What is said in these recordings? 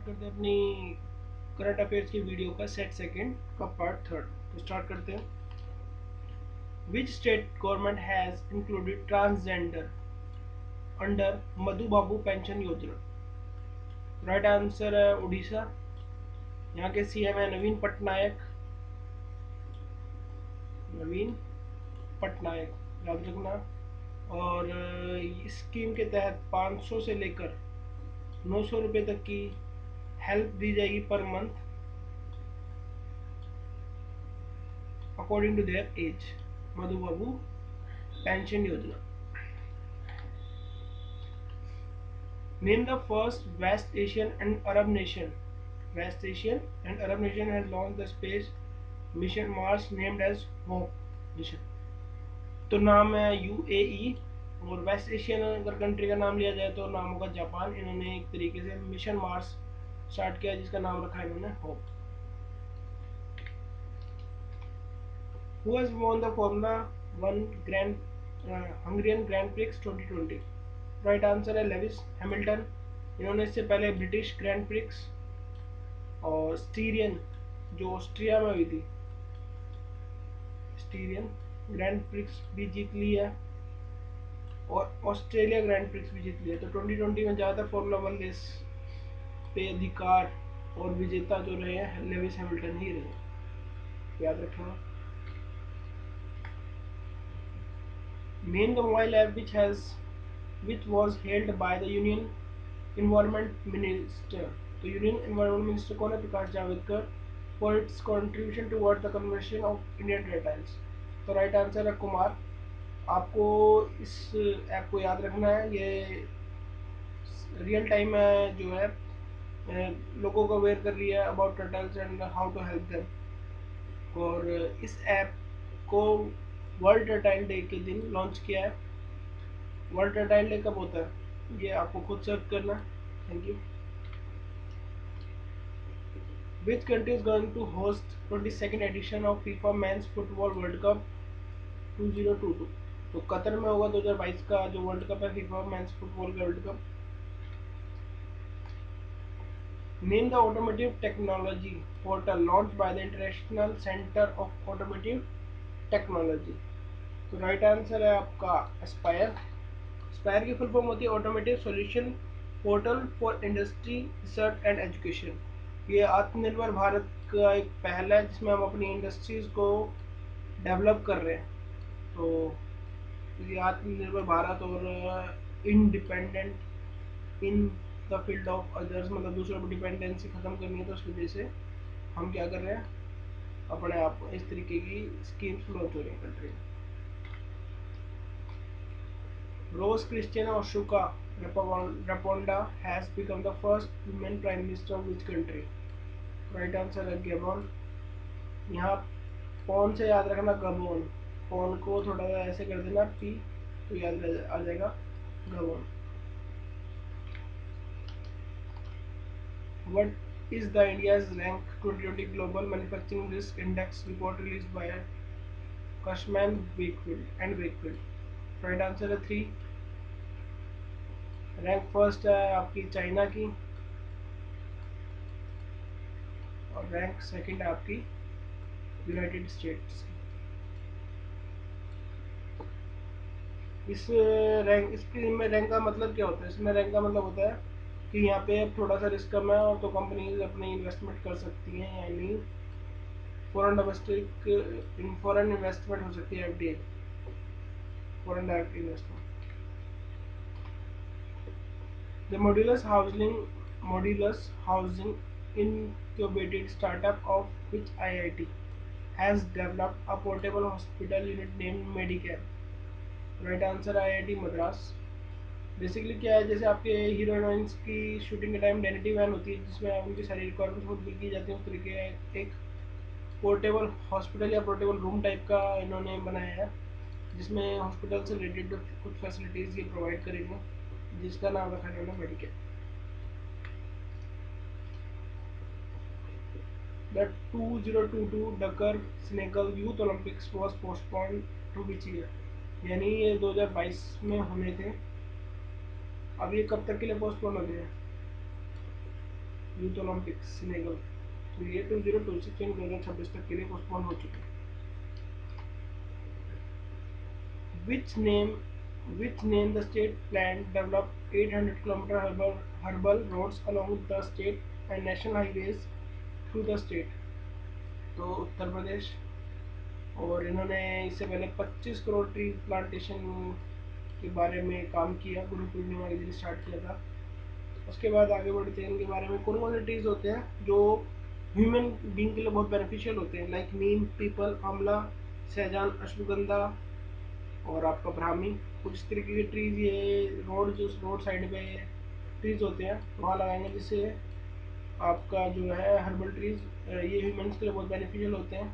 करते हैं अपनी करंट अफेयर्स की वीडियो का सेट सेकंड का पार्ट थर्ड। तो स्टार्ट करते हैं। Which state government has included transgender under Madhu Babu pension योजना? राइट आंसर है उड़ीसा। यहाँ के सीएम है नवीन पटनायक। नवीन पटनायक याद रखना। और इस स्कीम के तहत 500 से लेकर 900 रुपये तक की हेल्प दी जाएगी per month according to their age. Madhu Babu pension योजना। Name the first West Asian and Arab nation. West Asian and Arab nation has launched the space mission Mars named as Hope mission. तो नाम है UAE। और waste Asian अगर country का नाम लिया जाए तो नाम होगा जापान। इन्होंने एक तरीके से मिशन मार्स स्टार्ट किया जिसका नाम रखा है इन्होंने hope. Who has won the Formula 1 Grand Hungarian Grand Prix 2020? Right answer है लेविस हैमिल्टन। इन्होंने इससे पहले ब्रिटिश ग्रैंड प्रिक्स और स्टीरियन जो ऑस्ट्रिया में हुई थी स्टीरियन ग्रैंड प्रिक्स भी जीत ली है और ऑस्ट्रेलिया ग्रैंड प्रिक्स भी जीत लिया। तो 2020 में ज़्यादातर फॉर्मूला 1 रेस पे अधिकार और विजेता जो रहे हैं लेविस हैमिल्टन ही रहे, याद रखना। Name the mobile app which was held by the Union Environment Minister. तो यूनियन एनवायरमेंट मिनिस्टर कौन है? Prakash Javadekar. For its contribution toward the conversion of Indian textiles. तो राइट आंसर है कुमार। आपको इस ऐप को याद रखना है। ये रियल टाइम जो है लोगों को अवेयर कर रही है about turtles and how to help them. और इस ऐप को वर्ल्ड टर्टाइल डे के दिन लॉन्च किया है। वर्ल्ड टर्टाइल डे कब होता है ये आपको खुद सर्च करना। Thank you. Which country is going to host 22nd edition of FIFA Men's Football World Cup 2022? तो कतर में होगा 2022 का जो वर्ल्ड कप है FIFA mains football world cup. Name the automotive technology portal launch by the international centre of automotive technology. तो right answer है आपका Aspire. Aspire की फुल फॉर्म होती है automotive solution portal for industry research and education. ये आत्मनिर्भर भारत का एक पहल है जिसमें हम अपनी इंडस्ट्रीज को डेवलप कर रहे हैं। तो ये आत्मनिर्भर भारत और independent in the field of others, मतलब दूसरों पर डिपेंडेंसी ख़त्म करनी है। तो उस वजह से हम क्या कर रहे हैं अपने आप इस तरीके की स्कीम्स लॉन्च हो रही हैं कंट्री में। रोज क्रिस्टियना ओशुका Raponda has become the first women prime minister of which country? Right answer है गैबोन। यहाँ पॉन से याद रखना गबोन। पॉन को थोड़ा सा ऐसे कर देना पी तो याद आ जाएगा Gabon. What is the India's rank 2020 Global Manufacturing Risk Index report released by Cushman Wakefield? Right answer है 3। रैंक फर्स्ट है आपकी चाइना की और रैंक सेकंड है आपकी यूनाइटेड स्टेट्स की। इसमें रैंक का मतलब क्या होता है? इसमें रैंक का मतलब होता है कि यहाँ पे अब थोड़ा सा रिस्क कम है और तो कंपनीज अपनी इन्वेस्टमेंट कर सकती हैं, यानी फॉरेन इन्वेस्टमेंट हो सकती है FDI, foreign direct investment. The modulus housing incubated startup of which IIT has developed a portable hospital unit named Medicare? Right answer IIT Madras. Basically क्या है, जैसे आपके हीरो हीरोइंस की शूटिंग के टाइम डेनिटी वैन होती है जिसमें उनकी सारी रिक्वायरमेंट फुलफिल की जाती है, उस तरीके एक पोर्टेबल हॉस्पिटल या पोर्टेबल रूम टाइप का इन्होंने बनाया है जिसमें हॉस्पिटल से रिलेटेड कुछ फैसिलिटीज़ ये प्रोवाइड करेंगे जिसका नाम रखा है इन्होंने Medicare. The 2022 Dakar Senegal Youth Olympics was postponed to which year? यानी ये 2022 में होने थे, अब ये कब तक के लिए पोस्टपोन हो गए हैं? यूथ ओलंपिक्स सीनेगल, तो ये 2026 यानी 2026 तक के लिए पोस्टपोन हो चुके हैं। Which name the state plan develop 800 km herbal roads along the state and national highways through the state? तो उत्तर प्रदेश। और इन्होंने इससे पहले 25 करोड़ ट्री प्लांटेशन के बारे में काम किया, गुरु पूर्णिमा के दिन स्टार्ट किया था। उसके बाद आगे बढ़ते हैं इनके बारे में। कौन कौन से ट्रीज होते हैं जो ह्यूमन बींग के लिए बहुत बेनिफिशियल होते हैं, लाइक नीम, पीपल, आंवला, सहजान, अश्वगंधा और आपका ब्राह्मी। कुछ इस तरीके के ट्रीज ये रोड साइड पे ट्रीज होते हैं वहाँ लगाएंगे, जिससे आपका जो है हर्बल ट्रीज ये ह्यूमन्स के लिए बहुत बेनिफिशियल होते हैं।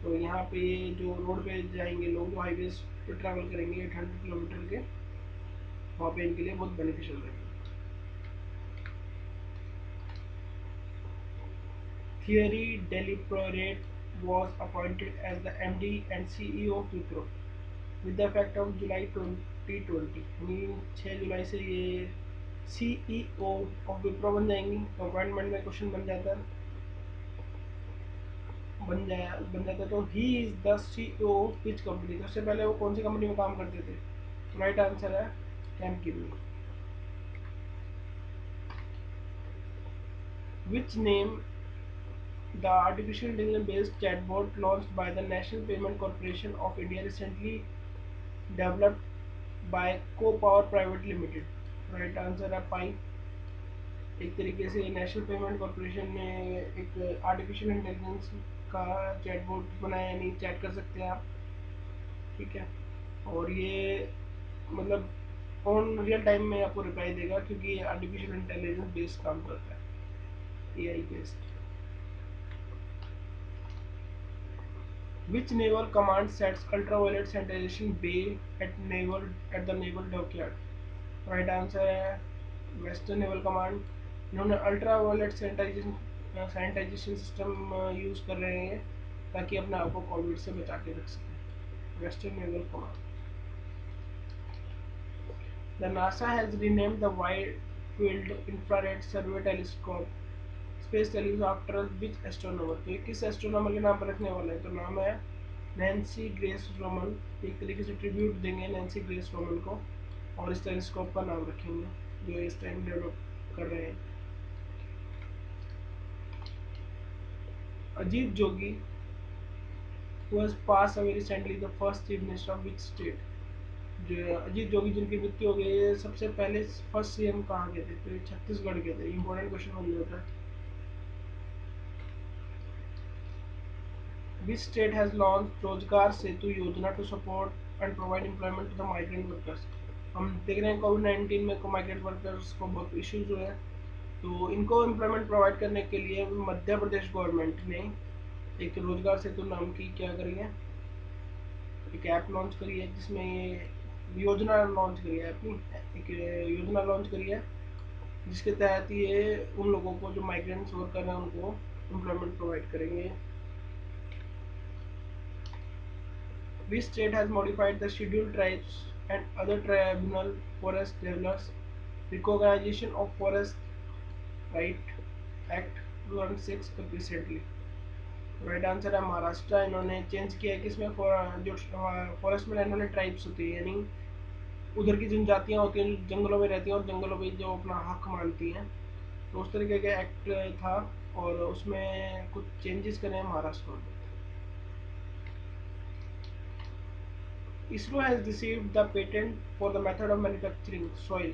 तो यहाँ पे ये जो रोड पे जाएंगे लोग, जो हाईवेज पे ट्रैवल करेंगे 800 किलोमीटर के, वहाँ पे इनके लिए बहुत बेनिफिशियल रहेंगे। Thierry Deliprorate was appointed as the MD and CEO of Wipro with the effect of July 2020। यानी 6 जुलाई से ये CEO ऑफ विप्रो बन जाएंगी। तो अपॉइंटमेंट में क्वेश्चन बन जाता है तो he is the CEO of which company. तो उससे पहले वो कौन सी कंपनी में काम करते थे? राइट आंसर है कैमकिनी। Which name the artificial intelligence-based chatbot launched by the National Payment Corporation of India recently developed by CoPower Private Limited? Right answer है पाई। एक तरीके से नेशनल पेमेंट कॉर्पोरेशन ने एक आर्टिफिशियल इंटेलिजेंस का चैटबॉट बनाया, यानी चैट कर सकते हैं आप, ठीक है। और ये मतलब ऑन रियल टाइम में आपको रिप्लाई देगा, क्योंकि ये आर्टिफिशियल इंटेलिजेंस बेस्ड काम करता है, AI based. Which naval command sets ultraviolet sanitation bay at the naval dockyard? Right answer है वेस्टर्न नेवल कमांड। इन्होंने अल्ट्रावायलेट सैनिटाइजेशन सिस्टम यूज कर रहे हैं ताकि अपने आप को कोविड से बचा के रख सकें। Western naval command. The NASA has renamed the wide field infrared survey telescope space telescope after which astronomer. तो ये किस एस्ट्रोनॉमर के नाम पर रखने वाले हैं? तो नाम है नैन्सी ग्रेस रोमन। एक तरीके से ट्रिब्यूट देंगे नैन्सी ग्रेस रोमन को, और इस टेलीस्कोप का नाम रखेंगे जो इस टाइम डेवलप कर रहे हैं। Ajit Jogi was passed away recently, the first chief minister of which state? जो अजीत जोगी जिनकी मृत्यु हो गई है, सबसे पहले फर्स्ट सीएम कहाँ के थे? तो ये छत्तीसगढ़ के थे। इंपॉर्टेंट क्वेश्चन बन जाता है। Which state has launched रोजगार सेतु योजना to support and provide employment to the migrant workers? हम देख रहे हैं कोविड-19 में माइग्रेंट वर्कर्स को बहुत इश्यूज हुए हैं, तो इनको एम्प्लॉयमेंट प्रोवाइड करने के लिए मध्य प्रदेश गवर्नमेंट ने एक रोजगार सेतु नाम की क्या करी है, एक ऐप लॉन्च करी है, जिसमें ये योजना लॉन्च करी है, अपनी एक योजना लॉन्च करी है, जिसके तहत ये उन लोगों को जो माइग्रेंट्स वर्कर हैं उनको एम्प्लॉयमेंट प्रोवाइड करेंगे। Which state has modified the Scheduled Tribes and other tribal forest dwellers recognition of forest right act 2006 recently? Right answer है महाराष्ट्र। इन्होंने चेंज किया है किसमें, जो फॉरेस्ट में रहने वाले ट्राइब्स होती है, यानी उधर की जनजातियाँ होती हैं जो जंगलों में रहती हैं और जंगलों में जो अपना हक मानती हैं, तो उस तरीके का एक्ट था और उसमें कुछ चेंजेस करे हैं महाराष्ट्र में। ISRO has received the patent for the method of manufacturing soil.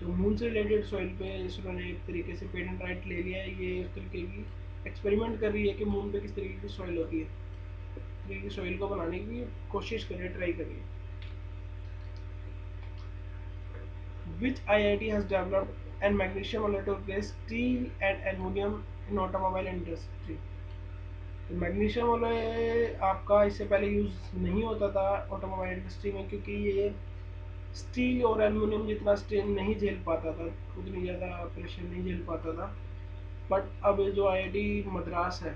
तो मून से रिलेटेड सॉइल पे इसरो ने एक तरीके से पेटेंट राइट ले लिया है। ये इस तरीके की एक्सपेरिमेंट कर रही है कि मून पे किस तरीके की सॉइल होती है, इस तरीके की सॉइल को बनाने की कोशिश कर रही है, ट्राई कर रही है। Which IIT has developed an magnesium alloy to replace steel and aluminum in automobile industry? तो मैग्नीशियम अलॉय आपका इससे पहले यूज़ नहीं होता था ऑटोमोबाइल इंडस्ट्री में, क्योंकि ये स्टील और एल्युमिनियम जितना स्ट्रेन नहीं झेल पाता था, उतनी ज़्यादा प्रेशर नहीं झेल पाता था। बट अब जो IIT मद्रास है,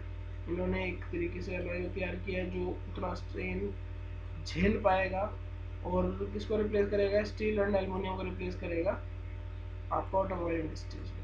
इन्होंने एक तरीके से अलॉय तैयार किया है जो उतना स्ट्रेन झेल पाएगा और किसको रिप्लेस करेगा? स्टील एंड एल्युमिनियम को रिप्लेस करेगा आपका ऑटोमोबाइल इंडस्ट्रीज में।